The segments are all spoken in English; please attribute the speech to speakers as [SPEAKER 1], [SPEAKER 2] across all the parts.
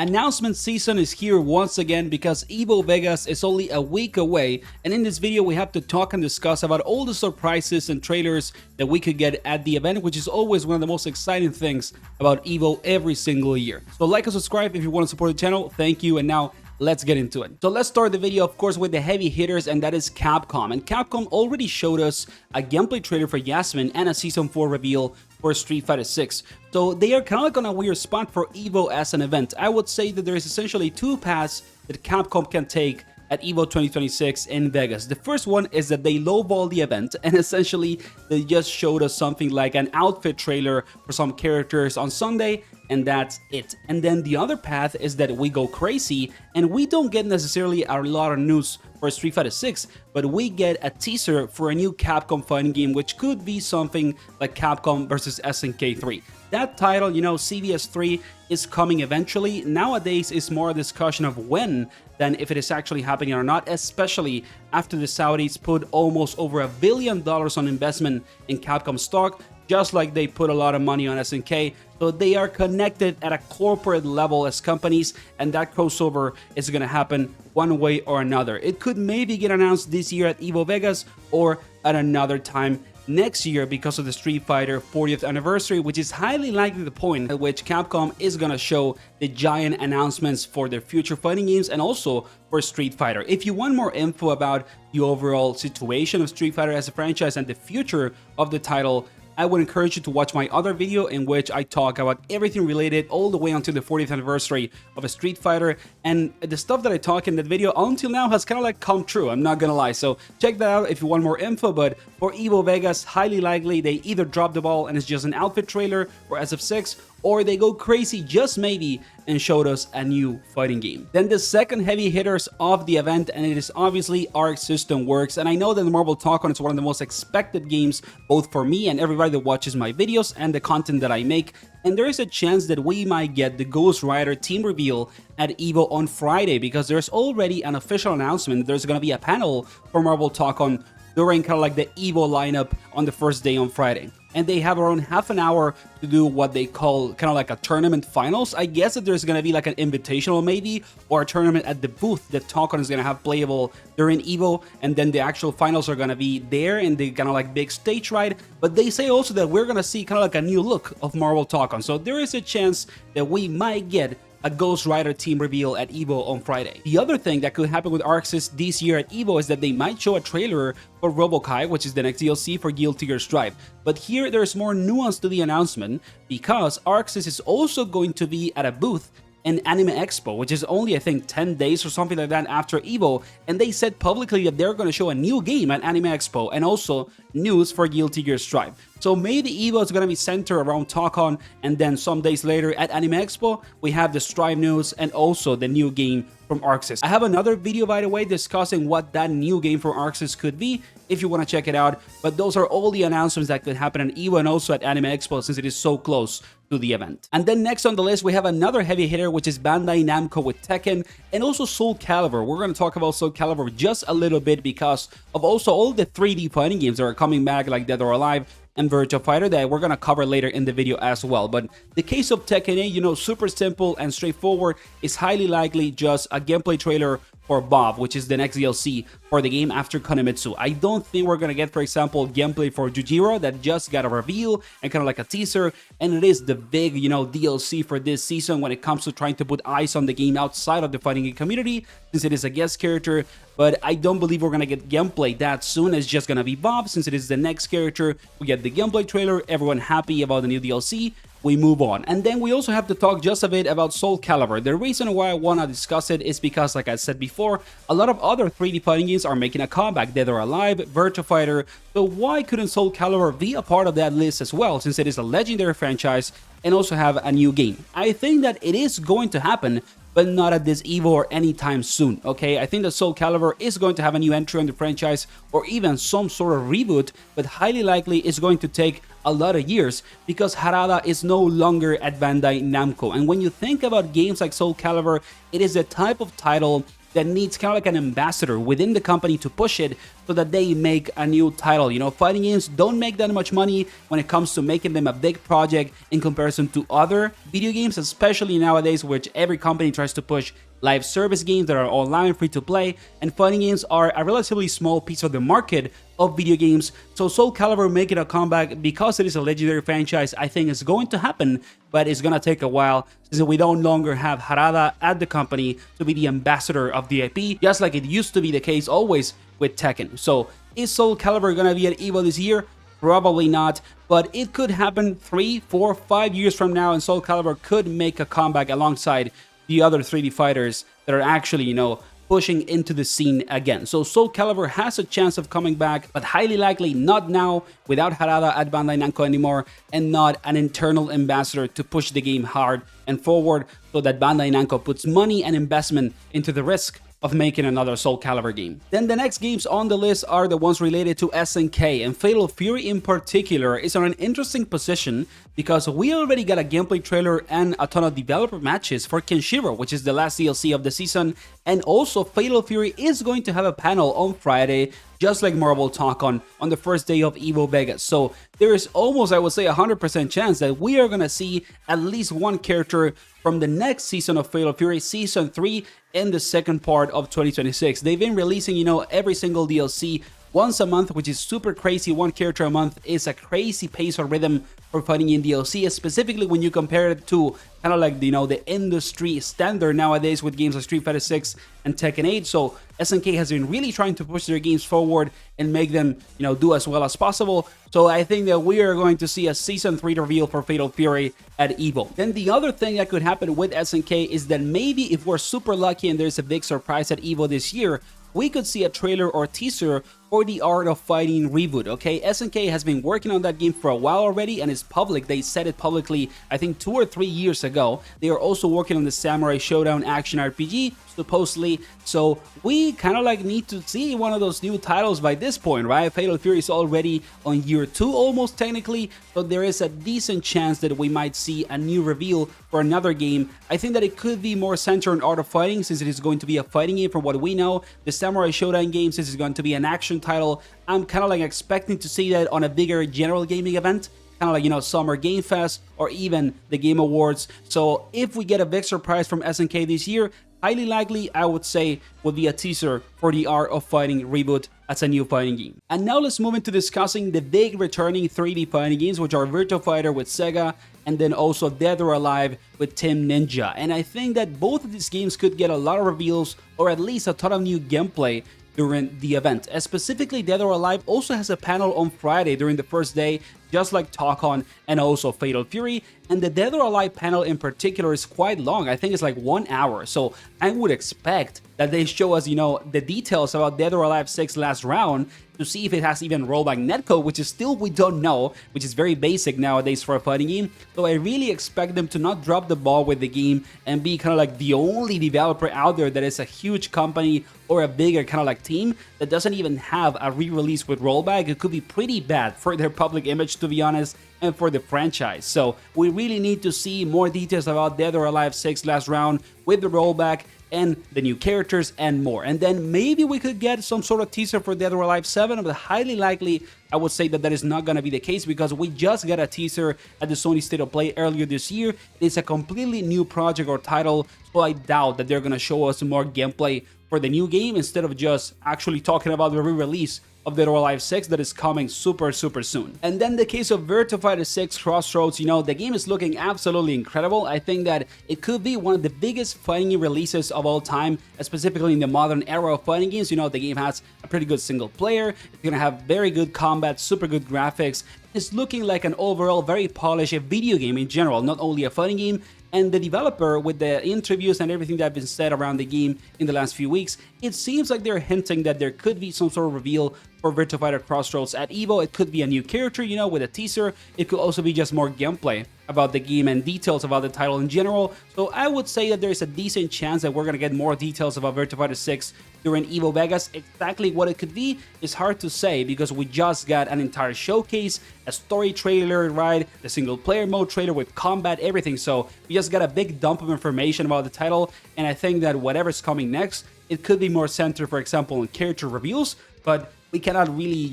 [SPEAKER 1] Announcement season is here once again because EVO Vegas is only a week away, and in this video we have to talk and discuss about all the surprises and trailers that we could get at the event, which is always one of the most exciting things about EVO every single year. So like and subscribe if you want to support the channel. Thank you, and now let's get into it. So let's start the video, of course, with the heavy hitters, and that is Capcom. And Capcom already showed us a gameplay trailer for Yasmin and a Season 4 reveal for Street Fighter 6. So they are kind of like on a weird spot for EVO as an event. I would say that there is essentially two paths that Capcom can take at EVO 2026 in Vegas. The first one is that they lowball the event, and essentially they just showed us something like an outfit trailer for some characters on Sunday, and that's it. And then the other path is that we go crazy and we don't get necessarily a lot of news for Street Fighter 6, but we get a teaser for a new Capcom fighting game, which could be something like Capcom vs SNK 3. That title, you know, CVS 3 is coming eventually. Nowadays, it's more a discussion of when than if it is actually happening or not, especially after the Saudis put almost over $1 billion on investment in Capcom stock, just like they put a lot of money on SNK. So they are connected at a corporate level as companies, and that crossover is going to happen one way or another. It could maybe get announced this year at EVO Vegas or at another time next year because of the Street Fighter 40th anniversary, which is highly likely the point at which Capcom is going to show the giant announcements for their future fighting games and also for Street Fighter. If you want more info about the overall situation of Street Fighter as a franchise and the future of the title, I would encourage you to watch my other video in which I talk about everything related all the way until the 40th anniversary of a Street Fighter, and the stuff that I talk in that video until now has kind of like come true, I'm not gonna lie. So check that out if you want more info. But for EVO Vegas, highly likely they either drop the ball and it's just an outfit trailer for SF6, or they go crazy just maybe and showed us a new fighting game. Then the second heavy hitters of the event, and it is obviously Arc System Works. And I know that the Marvel Tokon is one of the most expected games both for me and everybody that watches my videos and the content that I make. And there is a chance that we might get the Ghost Rider team reveal at EVO on Friday, because there's already an official announcement. There's going to be a panel for Marvel Tokon during kind of like the EVO lineup on the first day on Friday. And they have around half an hour to do what they call kind of like a tournament finals. I guess that there's going to be like an invitational maybe, or a tournament at the booth that Tokon is going to have playable during EVO, and then the actual finals are going to be there in the kind of like big stage ride. But they say also that we're going to see kind of like a new look of Marvel Tokon. So there is a chance that we might get a Ghost Rider team reveal at EVO on Friday. The other thing that could happen with ArcSys this year at EVO is that they might show a trailer for Robokai, which is the next DLC for Guilty Gear Strive. But here there's more nuance to the announcement, because ArcSys is also going to be at a booth in Anime Expo, which is only I think 10 days or something like that after EVO, and they said publicly that they're going to show a new game at Anime Expo and also news for Guilty Gear Strive. So maybe EVO is going to be centered around Tokon, and then some days later at Anime Expo we have the Strive news and also the new game from ArcSys. I have another video, by the way, discussing what that new game from ArcSys could be if you want to check it out. But those are all the announcements that could happen at EVO and also at Anime Expo, since it is so close to the event. And then next on the list we have another heavy hitter, which is Bandai Namco with Tekken and also Soul Calibur. We're going to talk about Soul Calibur just a little bit because of also all the 3D fighting games that are coming back, like Dead or Alive and Virtua Fighter, that we're gonna cover later in the video as well. But the case of Tekken, you know, super simple and straightforward, is highly likely just a gameplay trailer for Bob, which is the next DLC for the game after Kanemitsu. I don't think we're gonna get, for example, gameplay for Jujiro that just got a reveal and kind of like a teaser, and it is the big, you know, DLC for this season when it comes to trying to put eyes on the game outside of the fighting game community, since it is a guest character. But I don't believe we're gonna get gameplay that soon. It's just gonna be Bob, since it is the next character. We get the gameplay trailer, everyone happy about the new DLC, we move on. And then we also have to talk just a bit about Soul Calibur. The reason why I want to discuss it is because, like I said before, a lot of other 3D fighting games are making a comeback. Dead or Alive, Virtua Fighter. So why couldn't Soul Calibur be a part of that list as well, since it is a legendary franchise and also have a new game? I think that it is going to happen, but not at this EVO or anytime soon, okay? I think that Soul Calibur is going to have a new entry on the franchise, or even some sort of reboot, but highly likely it's going to take a lot of years because Harada is no longer at Bandai Namco. And when you think about games like Soul Calibur, it is a type of title that needs kind of like an ambassador within the company to push it, so that they make a new title. You know, fighting games don't make that much money when it comes to making them a big project in comparison to other video games, especially nowadays, which every company tries to push live service games that are online, free to play, and fighting games are a relatively small piece of the market of video games. So Soul Calibur making a comeback because it is a legendary franchise, I think is going to happen, but it's gonna take a while since we no longer have Harada at the company to be the ambassador of the IP, just like it used to be the case always with Tekken. So is Soul Calibur gonna be at EVO this year? Probably not, but it could happen 3, 4, 5 years from now, and Soul Calibur could make a comeback alongside the other 3D fighters that are actually, you know, pushing into the scene again. So Soul Calibur has a chance of coming back, but highly likely not now, without Harada at Bandai Namco anymore, and not an internal ambassador to push the game hard and forward, so that Bandai Namco puts money and investment into the risk of making another Soul Calibur game. Then the next games on the list are the ones related to SNK, and Fatal Fury in particular is on an interesting position because we already got a gameplay trailer and a ton of developer matches for Kenshiro, which is the last DLC of the season, and also Fatal Fury is going to have a panel on Friday, just like Marvel Tokon on the first day of EVO Vegas. So there is almost, I would say, 100% chance that we are gonna see at least one character from the next season of Fatal Fury, Season 3, in the second part of 2026. They've been releasing, you know, every single DLC once a month, which is super crazy. One character a month is a crazy pace or rhythm for fighting in DLC, specifically when you compare it to kind of like, you know, the industry standard nowadays with games like Street Fighter 6 and Tekken 8. So SNK has been really trying to push their games forward and make them, you know, do as well as possible. So I think that we are going to see a Season 3 reveal for Fatal Fury at EVO. Then the other thing that could happen with SNK is that maybe if we're super lucky and there's a big surprise at EVO this year, we could see a trailer or teaser for the Art of Fighting reboot, okay? SNK has been working on that game for a while already, and it's public. They said it publicly, I think 2 or 3 years ago. They are also working on the Samurai Showdown action RPG, supposedly. So we kind of like need to see one of those new titles by this point, right? Fatal Fury is already on year 2 almost technically, so there is a decent chance that we might see a new reveal for another game. I think that it could be more centered on Art of Fighting, since it is going to be a fighting game from what we know. The Samurai Showdown game, since it's going to be an action title, I'm kind of like expecting to see that on a bigger general gaming event, kind of like, you know, Summer Game Fest or even the Game Awards. So if we get a big surprise from SNK this year, highly likely, I would say, would be a teaser for the Art of Fighting reboot as a new fighting game. And now let's move into discussing the big returning 3D fighting games, which are Virtua Fighter with Sega, and then also Dead or Alive with Team Ninja. And I think that both of these games could get a lot of reveals, or at least a ton of new gameplay during the event. Specifically, Dead or Alive also has a panel on Friday during the first day, just like Tokon and also Fatal Fury. And the Dead or Alive panel in particular is quite long. I think it's like 1 hour. So I would expect that they show us, you know, the details about Dead or Alive 6 Last Round to see if it has even rollback netcode, which is still we don't know, which is very basic nowadays for a fighting game. So I really expect them to not drop the ball with the game and be kind of like the only developer out there that is a huge company or a bigger kind of like team that doesn't even have a re-release with rollback. It could be pretty bad for their public image, to be honest, and for the franchise. So we really need to see more details about Dead or Alive 6 Last Round with the rollback and the new characters and more. And then maybe we could get some sort of teaser for Dead or Alive 7, but highly likely I would say that that is not going to be the case, because we just got a teaser at the Sony State of Play earlier this year. It's a completely new project or title, so I doubt that they're going to show us more gameplay for the new game instead of just actually talking about the re-release of Dead or Alive 6 that is coming super soon. And then the case of Virtua Fighter 6 Crossroads, you know, the game is looking absolutely incredible. I think that it could be one of the biggest fighting game releases of all time, specifically in the modern era of fighting games. You know, the game has a pretty good single player, it's gonna have very good combat, super good graphics. It's looking like an overall very polished video game in general, not only a fighting game. And the developer, with the interviews and everything that have been said around the game in the last few weeks, it seems like they're hinting that there could be some sort of reveal for Virtua Fighter Crossroads at EVO. It could be a new character, you know, with a teaser. It could also be just more gameplay about the game and details about the title in general. So I would say that there's a decent chance that we're going to get more details about Virtua Fighter 6 during EVO Vegas. Exactly what it could be is hard to say, because we just got an entire showcase, a story trailer, right? The single player mode trailer with combat, everything. So we just got a big dump of information about the title, and I think that whatever's coming next, it could be more centered, for example, on character reveals, but we cannot really,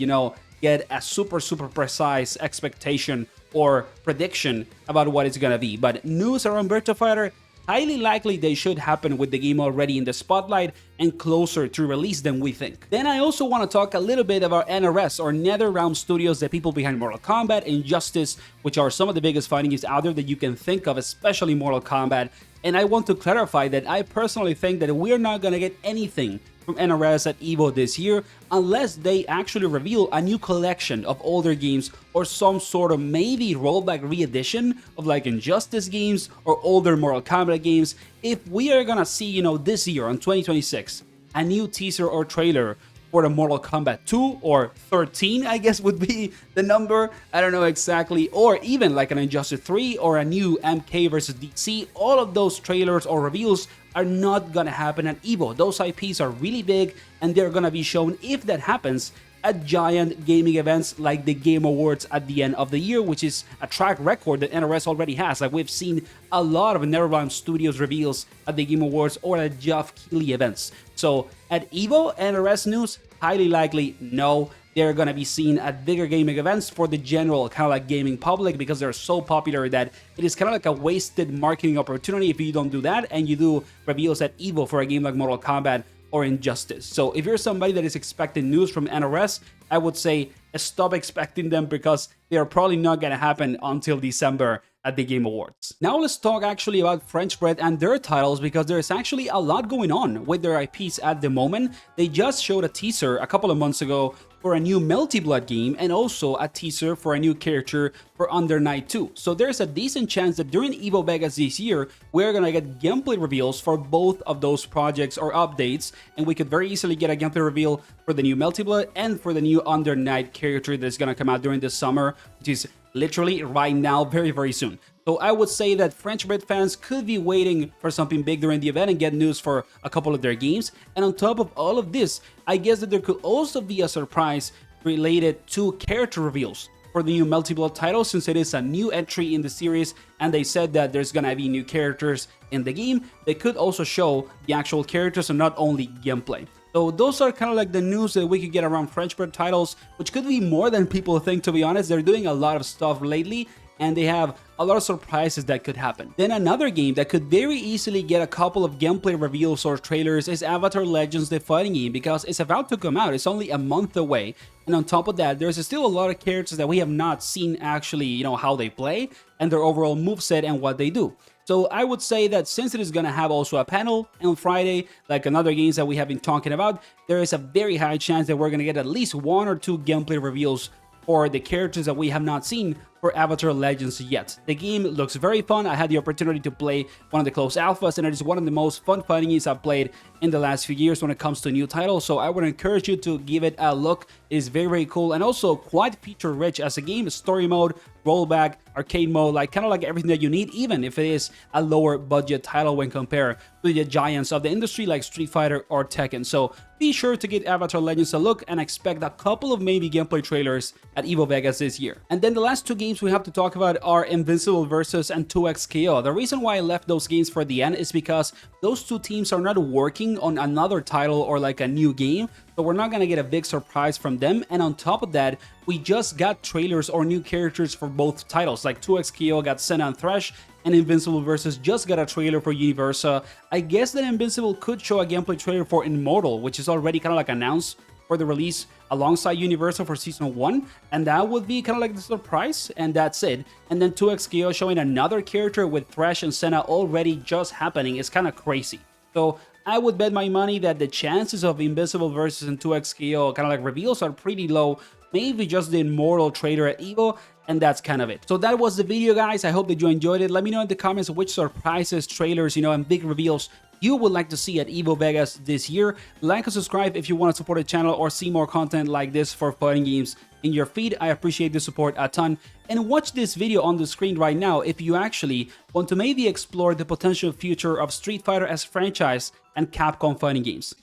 [SPEAKER 1] get a super precise expectation or prediction about what it's gonna be. But news around Virtua Fighter, highly likely they should happen with the game already in the spotlight and closer to release than we think. Then I also want to talk a little bit about NRS, or NetherRealm Studios, the people behind Mortal Kombat, Injustice, which are some of the biggest fighting games out there that you can think of, especially Mortal Kombat. And I want to clarify that I personally think that we're not gonna get anything from NRS at EVO this year unless they actually reveal a new collection of older games or some sort of maybe rollback re-edition of like Injustice games or older Mortal Kombat games. If we are gonna see, this year on 2026, a new teaser or trailer for the Mortal Kombat 2 or 13, I guess would be the number, I don't know exactly, or even like an Injustice 3 or a new MK versus DC, all of those trailers or reveals are not gonna happen at EVO. Those IPs are really big and they're gonna be shown, if that happens, at giant gaming events like the Game Awards at the end of the year, which is a track record that NRS already has. Like, we've seen a lot of NetherRealm Studios reveals at the Game Awards or at Geoff Keighley events. So at EVO, NRS news, highly likely no. They're gonna be seen at bigger gaming events for the general kind of like gaming public, because they're so popular that it is kind of like a wasted marketing opportunity if you don't do that and you do reveals at EVO for a game like Mortal Kombat or Injustice. So if you're somebody that is expecting news from NRS, I would say stop expecting them, because they are probably not gonna happen until December at the Game Awards. Now let's talk actually about French Bread and their titles, because there's actually a lot going on with their IPs at the moment. They just showed a teaser a couple of months ago for a new Melty Blood game, and also a teaser for a new character for Under Night 2. So there's a decent chance that during EVO Vegas this year, we're gonna get gameplay reveals for both of those projects or updates, and we could very easily get a gameplay reveal for the new Melty Blood and for the new Under Night character that's gonna come out during the summer, which is literally right now, very soon. So I would say that French Bread fans could be waiting for something big during the event and get news for a couple of their games. And on top of all of this, I guess that there could also be a surprise related to character reveals for the new Melty Blood title, since it is a new entry in the series and they said that there's gonna be new characters in the game. They could also show the actual characters and not only gameplay. So those are kind of like the news that we could get around French Bread titles, which could be more than people think, to be honest. They're doing a lot of stuff lately, and they have a lot of surprises that could happen. Then another game that could very easily get a couple of gameplay reveals or trailers is Avatar Legends, the fighting game, because it's about to come out. It's only a month away, and on top of that, there's still a lot of characters that we have not seen actually, how they play and their overall moveset and what they do. So I would say that since it is going to have also a panel on Friday, like another games that we have been talking about, there is a very high chance that we're going to get at least 1 or 2 gameplay reveals for the characters that we have not seen for Avatar Legends yet. The game looks very fun. I had the opportunity to play one of the closed alphas, and it is one of the most fun fighting games I've played in the last few years when it comes to new titles, so I would encourage you to give it a look. It is very cool and also quite feature rich as a game. Story mode, rollback, arcade mode, like kind of like everything that you need, even if it is a lower budget title when compared to the giants of the industry like Street Fighter or Tekken. So be sure to give Avatar Legends a look and expect a couple of maybe gameplay trailers at EVO Vegas this year. And then the last 2 games we have to talk about are Invincible Versus and 2XKO. The reason why I left those games for the end is because those 2 teams are not working on another title or like a new game, so we're not gonna get a big surprise from them. And on top of that, we just got trailers or new characters for both titles. Like 2XKO got Senna and Thresh, and Invincible Versus just got a trailer for Universa. I guess that Invincible could show a gameplay trailer for Immortal, which is already kind of like announced for the release alongside Universa for Season 1, and that would be kind of like the surprise, and that's it. And then 2XKO showing another character with Thresh and Senna already just happening is kind of crazy. So I would bet my money that the chances of Invincible Versus and 2XKO kind of like reveals are pretty low. Maybe just the Immortal trailer at EVO, and that's kind of it. So that was the video, guys. I hope that you enjoyed it. Let me know in the comments which surprises, trailers, and big reveals you would like to see at EVO Vegas this year. Like and subscribe if you want to support the channel or see more content like this for fighting games in your feed. I appreciate the support a ton. And watch this video on the screen right now if you actually want to maybe explore the potential future of Street Fighter as a franchise and Capcom fighting games.